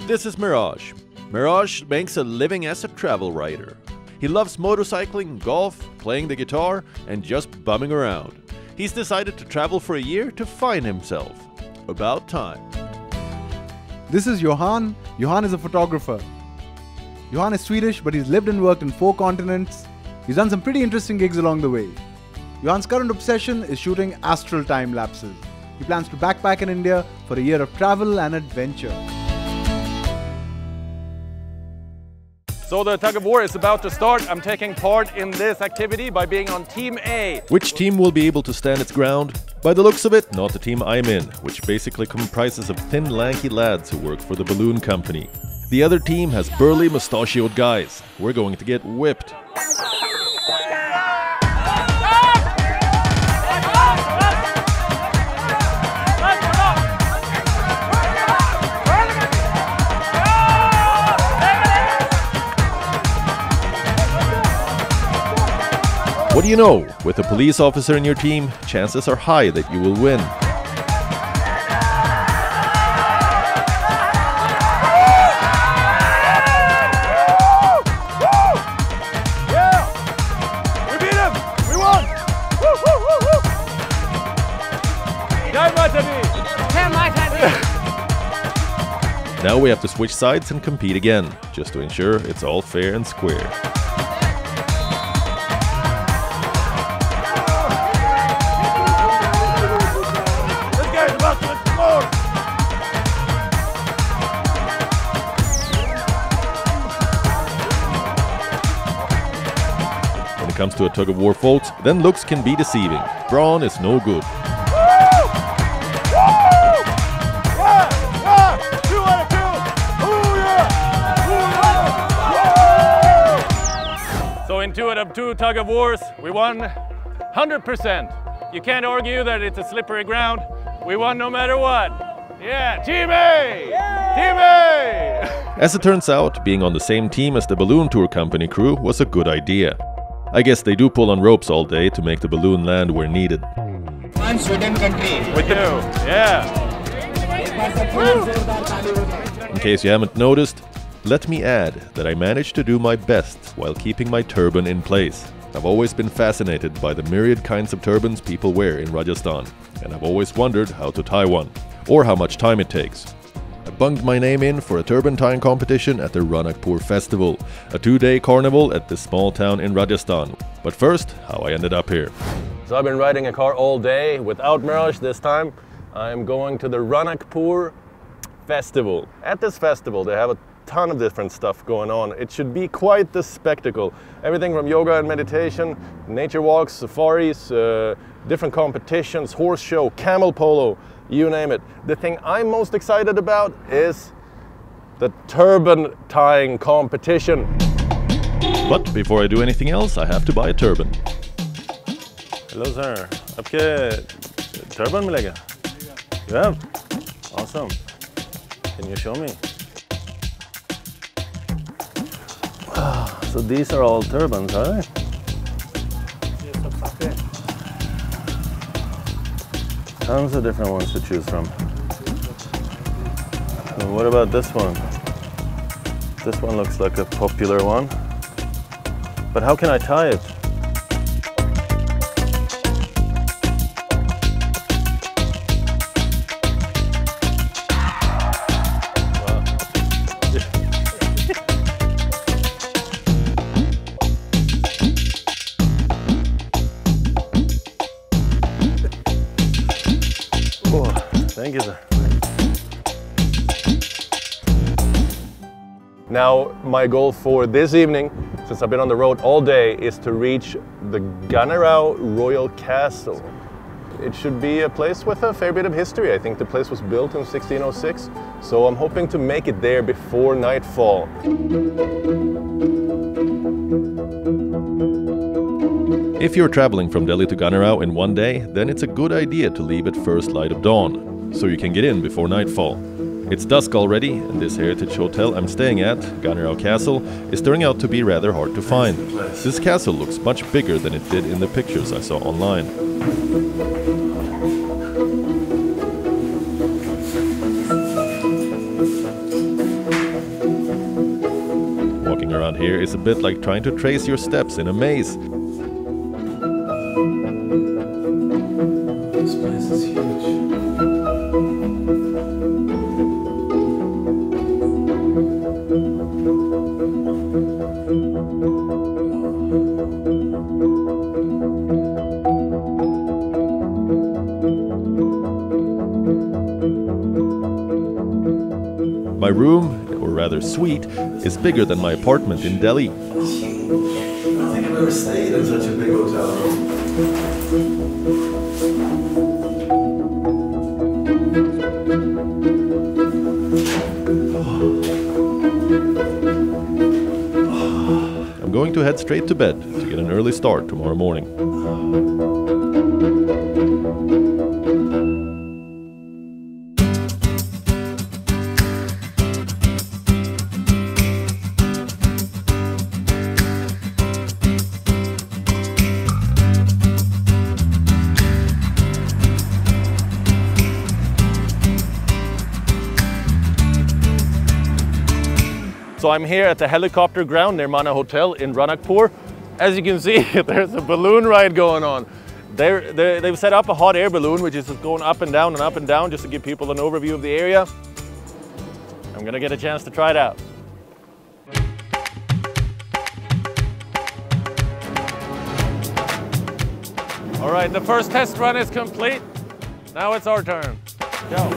This is Mirage. Mirage makes a living as a travel writer. He loves motorcycling, golf, playing the guitar, and just bumming around. He's decided to travel for a year to find himself. About time. This is Johan. Johan is a photographer. Johan is Swedish, but he's lived and worked in 4 continents. He's done some pretty interesting gigs along the way. Johan's current obsession is shooting astral time lapses. He plans to backpack in India for a year of travel and adventure. So the tug of war is about to start. I'm taking part in this activity by being on Team A. Which team will be able to stand its ground? By the looks of it, not the team I'm in, which basically comprises of thin, lanky lads who work for the balloon company. The other team has burly, mustachioed guys. We're going to get whipped. What do you know? With a police officer in your team, chances are high that you will win. Yeah! We beat him! We won! Now we have to switch sides and compete again, just to ensure it's all fair and square. When it comes to a tug of war, folks, then looks can be deceiving. Brawn is no good. So in 2 out of 2 tug of wars, we won 100%. You can't argue that it's a slippery ground. We won no matter what. Yeah, Team A! Yeah! Team A! As it turns out, being on the same team as the balloon tour company crew was a good idea. I guess they do pull on ropes all day to make the balloon land where needed. One Sweden country. With you, yeah. In case you haven't noticed, let me add that I managed to do my best while keeping my turban in place. I've always been fascinated by the myriad kinds of turbans people wear in Rajasthan, and I've always wondered how to tie one, or how much time it takes. I bunged my name in for a turban tying competition at the Ranakpur festival, a 2-day carnival at this small town in Rajasthan. But first, how I ended up here. So I've been riding a car all day without Mirage this time. I'm going to the Ranakpur festival. At this festival they have a ton of different stuff going on. It should be quite the spectacle. Everything from yoga and meditation, nature walks, safaris, different competitions, horse show, camel polo, you name it. The thing I'm most excited about is the turban tying competition. But before I do anything else, I have to buy a turban. Hello sir, आपके turban मिलेगा? Yeah, awesome. Can you show me? So these are all turbans, are they? Tons of different ones to choose from. And what about this one? This one looks like a popular one. But how can I tie it? Thank you, sir. Now, my goal for this evening, since I've been on the road all day, is to reach the Goneril Royal Castle. It should be a place with a fair bit of history. I think the place was built in 1606, so I'm hoping to make it there before nightfall. If you're traveling from Delhi to Goneril in one day, then it's a good idea to leave at first light of dawn, so you can get in before nightfall. It's dusk already, and this heritage hotel I'm staying at, Goneril Castle, is turning out to be rather hard to find. This castle looks much bigger than it did in the pictures I saw online. around here is a bit like trying to trace your steps in a maze. This place is huge. My room, or rather suite, is bigger than my apartment in Delhi. I don't think I've ever stayed in such a big hotel room. I'm going to head straight to bed to get an early start tomorrow morning. So I'm here at the helicopter ground near Mana Hotel in Ranakpur. As you can see, there's a balloon ride going on. They've set up a hot air balloon, which is just going up and down just to give people an overview of the area. I'm gonna get a chance to try it out. All right, the first test run is complete. Now it's our turn. Go.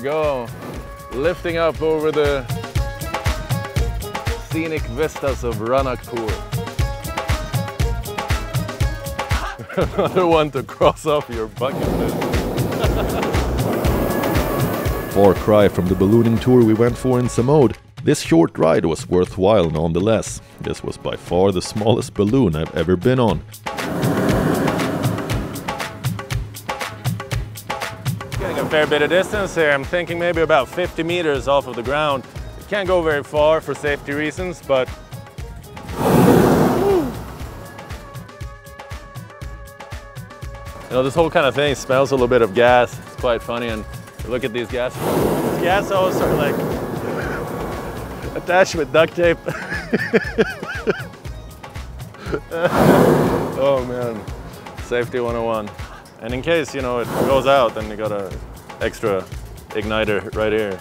Go, lifting up over the scenic vistas of Ranakpur. Another one to cross off your bucket list. Far cry from the ballooning tour we went for in Samode, this short ride was worthwhile nonetheless. This was by far the smallest balloon I've ever been on. A fair bit of distance here. I'm thinking maybe about 50 meters off of the ground. You can't go very far for safety reasons, but you know, this whole kind of thing smells a little bit of gas. It's quite funny, and look at these gas hoses are like attached with duct tape. Oh man, safety 101. And in case, you know, it goes out, then you got a extra igniter right here.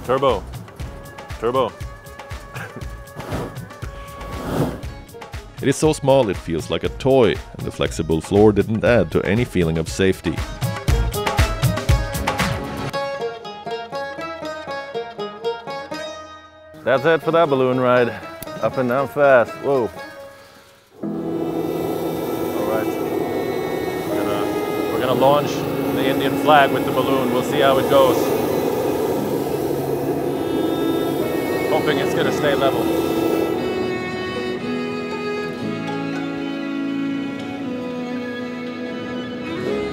Turbo. It is so small it feels like a toy, and the flexible floor didn't add to any feeling of safety. That's it for that balloon ride. Up and down fast. Whoa. We're gonna launch the Indian flag with the balloon. We'll see how it goes. Hoping it's gonna stay level.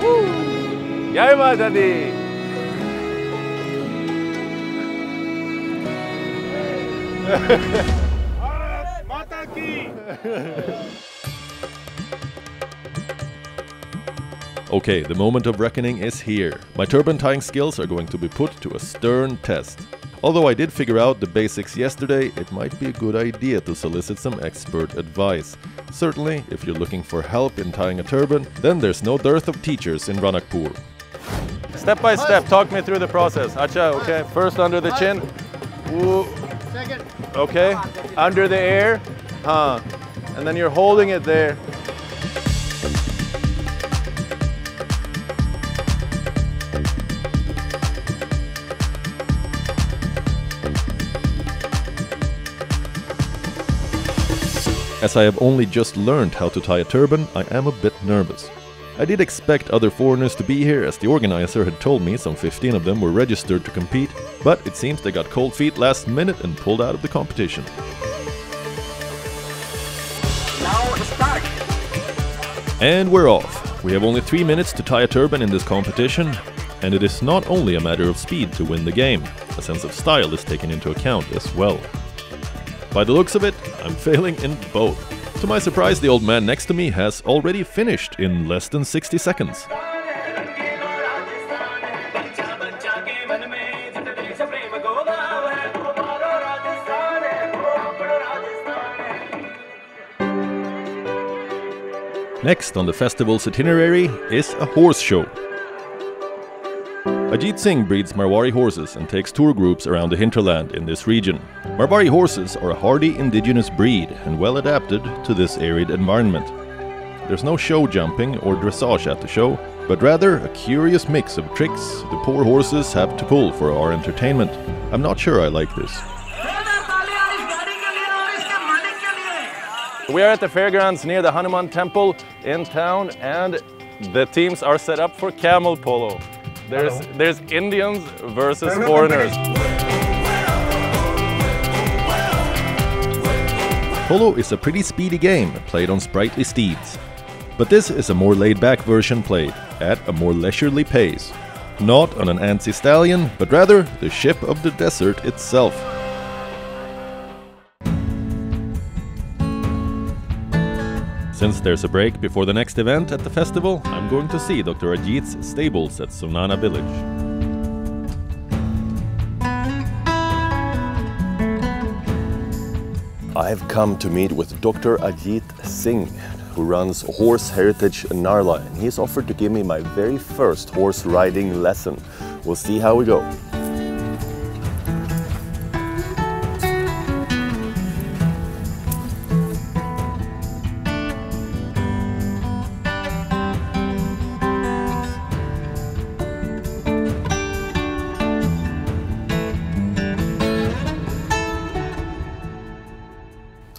Woo! Jai Mata Di! Bharat Mata Ki! Okay, the moment of reckoning is here. My turban tying skills are going to be put to a stern test. Although I did figure out the basics yesterday, it might be a good idea to solicit some expert advice. Certainly, if you're looking for help in tying a turban, then there's no dearth of teachers in Ranakpur. Step by step, talk me through the process. Acha, okay, first under the chin. Ooh. Second. Okay, under the air. And then you're holding it there. As I have only just learned how to tie a turban, I am a bit nervous. I did expect other foreigners to be here, as the organizer had told me some 15 of them were registered to compete, but it seems they got cold feet last minute and pulled out of the competition. Now start. And we're off. We have only 3 minutes to tie a turban in this competition, and it is not only a matter of speed to win the game. A sense of style is taken into account as well. By the looks of it, I'm failing in both. To my surprise, the old man next to me has already finished in less than 60 seconds. Next on the festival's itinerary is a horse show. Ajit Singh breeds Marwari horses and takes tour groups around the hinterland in this region. Marwari horses are a hardy indigenous breed and well adapted to this arid environment. There's no show jumping or dressage at the show, but rather a curious mix of tricks the poor horses have to pull for our entertainment. I'm not sure I like this. We are at the fairgrounds near the Hanuman temple in town, and the teams are set up for Camel Polo. There's Indians versus foreigners. Polo is a pretty speedy game played on sprightly steeds. But this is a more laid-back version played at a more leisurely pace. Not on an antsy stallion, but rather the ship of the desert itself. Since there's a break before the next event at the festival, I'm going to see Dr. Ajit's stables at Sonana village. I've come to meet with Dr. Ajit Singh, who runs Horse Heritage in Narla, and he's offered to give me my very first horse riding lesson. We'll see how we go.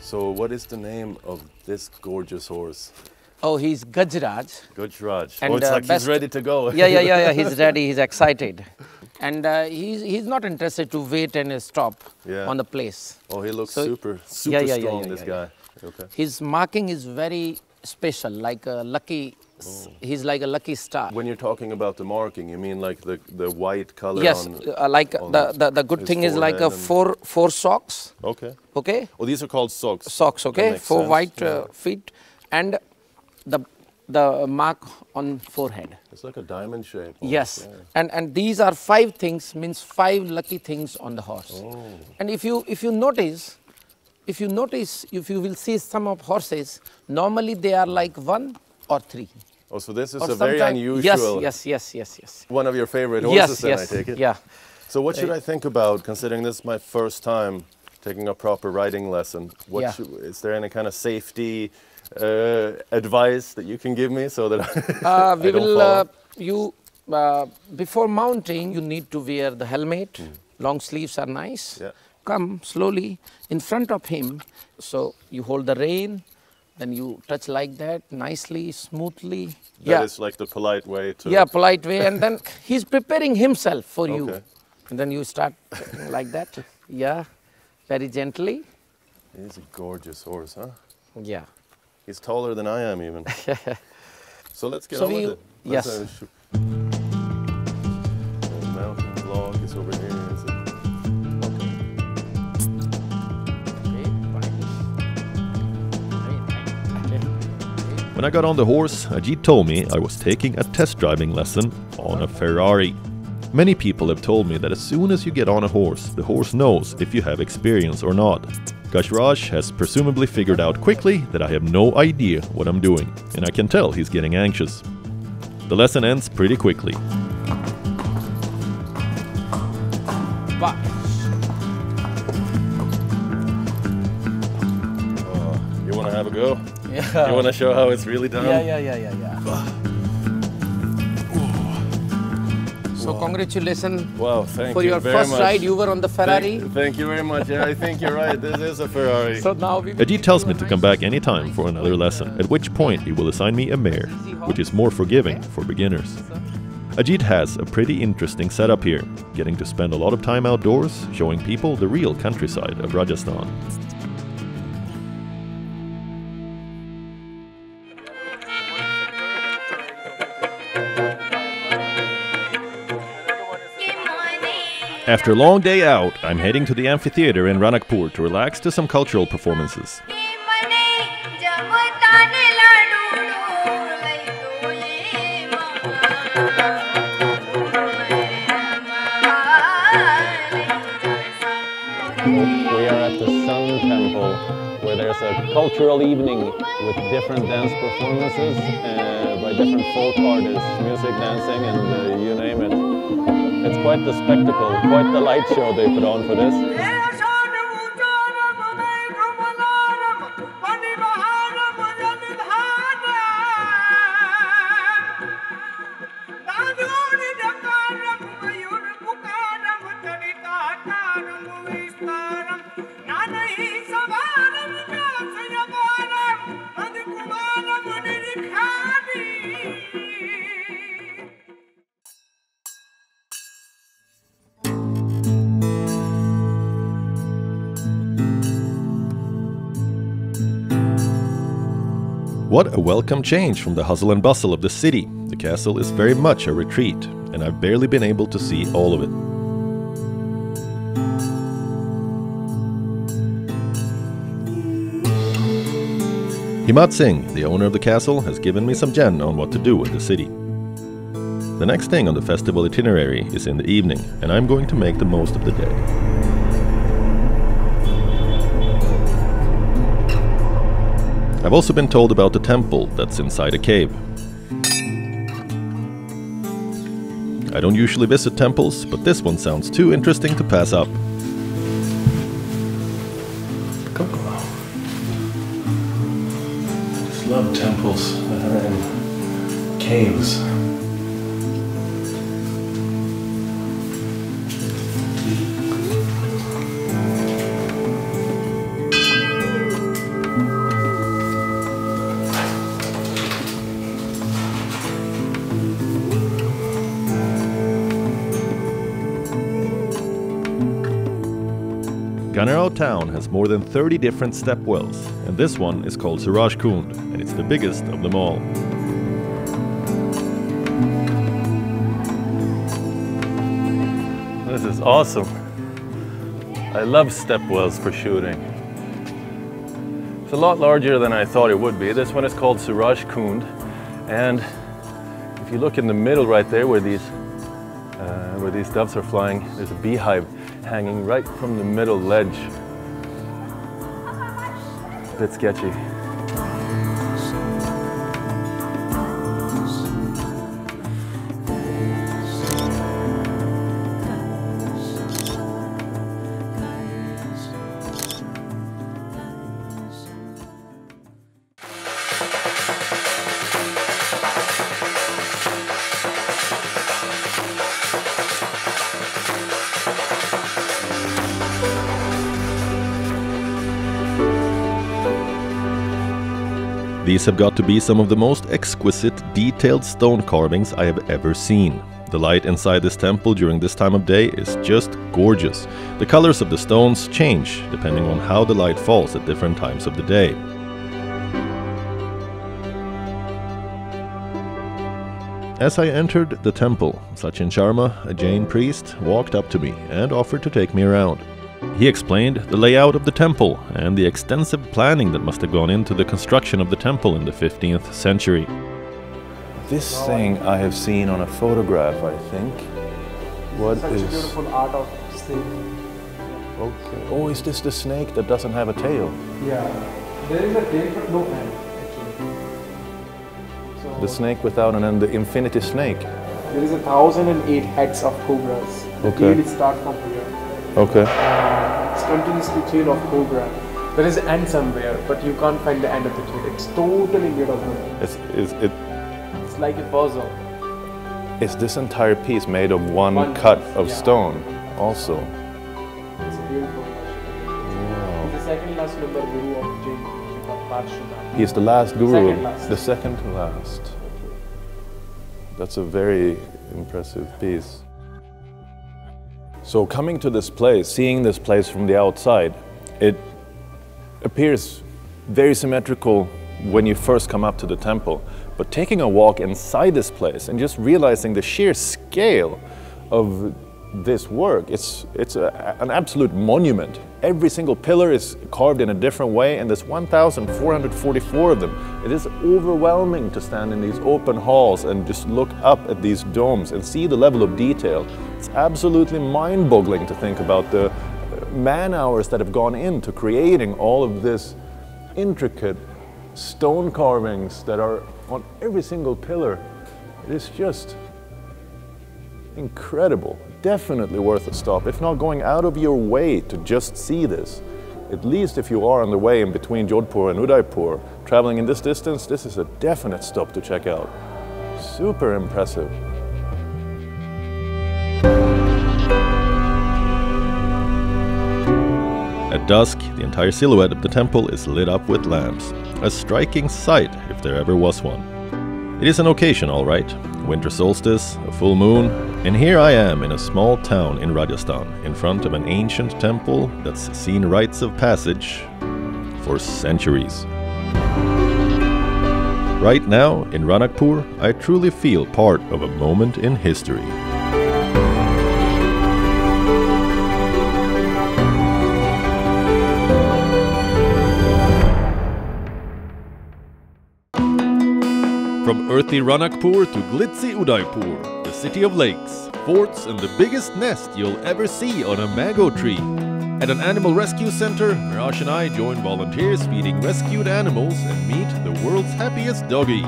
So what is the name of this gorgeous horse? Oh, he's Gajraj. Gujraj. And, oh, it's like best- he's ready to go. Yeah. He's ready. He's excited, and he's not interested to wait and stop on the place. Oh, he looks So- super Yeah. strong, this guy. Okay. His marking is very special, like a lucky. He's like a lucky star. When you're talking about the marking, you mean like the white color Yes, on... like on the good his thing is like a forehead four socks. Okay. Okay. Oh, these are called socks. Socks. That Okay. makes 4 sense. white Yeah. feet, and the mark on forehead. It's like a diamond shape. Yes, Yeah. and these are 5 things, means 5 lucky things on the horse. Oh. And if you notice, if you will see some of horses, normally they are like 1 or 3. Oh, so this is Or a very sometime- unusual... Yes. One of your favorite horses, then, Yes. I take it? Yeah. So what should I think about, considering this is my first time taking a proper riding lesson? Yeah. Is there any kind of safety advice that you can give me so that We I don't will. fall? Before mounting, you need to wear the helmet. Long sleeves are nice. Yeah. Come slowly in front of him. So you hold the rein, then you touch like that, nicely, smoothly. That is like the polite way to... Yeah, polite way, and then he's preparing himself for you. Okay. And then you start like that. Yeah, very gently. He's a gorgeous horse, huh? Yeah. He's taller than I am even. So let's get So on with we- it. yes. The mountain block is over here, is it? When I got on the horse, Ajit told me I was taking a test driving lesson on a Ferrari. Many people have told me that as soon as you get on a horse, the horse knows if you have experience or not. Gajraj has presumably figured out quickly that I have no idea what I'm doing, and I can tell he's getting anxious. The lesson ends pretty quickly. You want to have a go? Yeah. You want to show how it's really done? Yeah. So congratulations Wow, thank for you your very first much. ride. You were on the Ferrari. Thank you very much. Yeah, I think you're right. This is a Ferrari. So now we Ajit tells me to come back anytime for another lesson, at which point he will assign me a mare, which is more forgiving for beginners. Ajit has a pretty interesting setup here, getting to spend a lot of time outdoors, showing people the real countryside of Rajasthan. After a long day out, I'm heading to the Amphitheater in Ranakpur to relax to some cultural performances. We are at the Sun Temple, where there's a cultural evening with different dance performances by different folk artists, music, dancing, and you name it. It's quite the spectacle, quite the light show they put on for this. What a welcome change from the hustle and bustle of the city. The castle is very much a retreat, and I've barely been able to see all of it. Himat Singh, the owner of the castle, has given me some gen on what to do in the city. The next thing on the festival itinerary is in the evening, and I'm going to make the most of the day. I've also been told about the temple that's inside a cave. I don't usually visit temples, but this one sounds too interesting to pass up. I just love temples that are in caves. Goneril town has more than 30 different step wells, and this one is called Kund, and it's the biggest of them all. This is awesome. I love step wells for shooting. It's a lot larger than I thought it would be. This one is called Kund, and if you look in the middle right there where these doves are flying, there's a beehive hanging right from the middle ledge. A bit sketchy. These have got to be some of the most exquisite, detailed stone carvings I have ever seen. The light inside this temple during this time of day is just gorgeous. The colors of the stones change depending on how the light falls at different times of the day. As I entered the temple, Sachin Sharma, a Jain priest, walked up to me and offered to take me around. He explained the layout of the temple and the extensive planning that must have gone into the construction of the temple in the 15th century. This thing I have seen on a photograph, I think. What Such is... a beautiful art of snake. Okay. Oh, is this the snake that doesn't have a tail? Yeah. There is a tail but no end, actually. So The snake without an end, the infinity snake. there is 1,008 heads of cobras. The Okay. tail start from here. Okay. It's continuously tail of cobra. There is an end somewhere, but you can't find the end of the tail. It's totally made of wood. It's like a puzzle. Is this entire piece made of one One cut piece, of yeah. stone also? It's a beautiful machine. He's the second last number guru of Jain Parshuna. He's the last guru. Second last. The second to last. That's a very impressive piece. So coming to this place, seeing this place from the outside, it appears very symmetrical when you first come up to the temple. But taking a walk inside this place and just realizing the sheer scale of this work. It's an absolute monument. Every single pillar is carved in a different way, and there's 1,444 of them. It is overwhelming to stand in these open halls and just look up at these domes and see the level of detail. It's absolutely mind-boggling to think about the man-hours that have gone into creating all of this intricate stone carvings that are on every single pillar. It is just incredible. Definitely worth a stop, if not going out of your way to just see this. At least if you are on the way in between Jodhpur and Udaipur, traveling in this distance, this is a definite stop to check out. Super impressive. At dusk, the entire silhouette of the temple is lit up with lamps. A striking sight, if there ever was one. It is an occasion, all right. Winter solstice, a full moon, and here I am in a small town in Rajasthan, in front of an ancient temple that's seen rites of passage for centuries. Right now, in Ranakpur, I truly feel part of a moment in history. From earthy Ranakpur to glitzy Udaipur, the city of lakes, forts and the biggest nest you'll ever see on a mango tree. At an animal rescue center, Mirage and I join volunteers feeding rescued animals and meet the world's happiest doggy.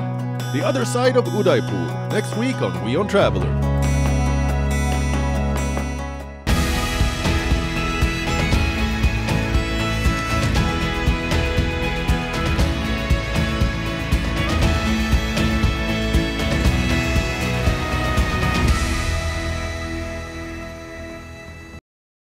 The other side of Udaipur, next week on Wion Traveler.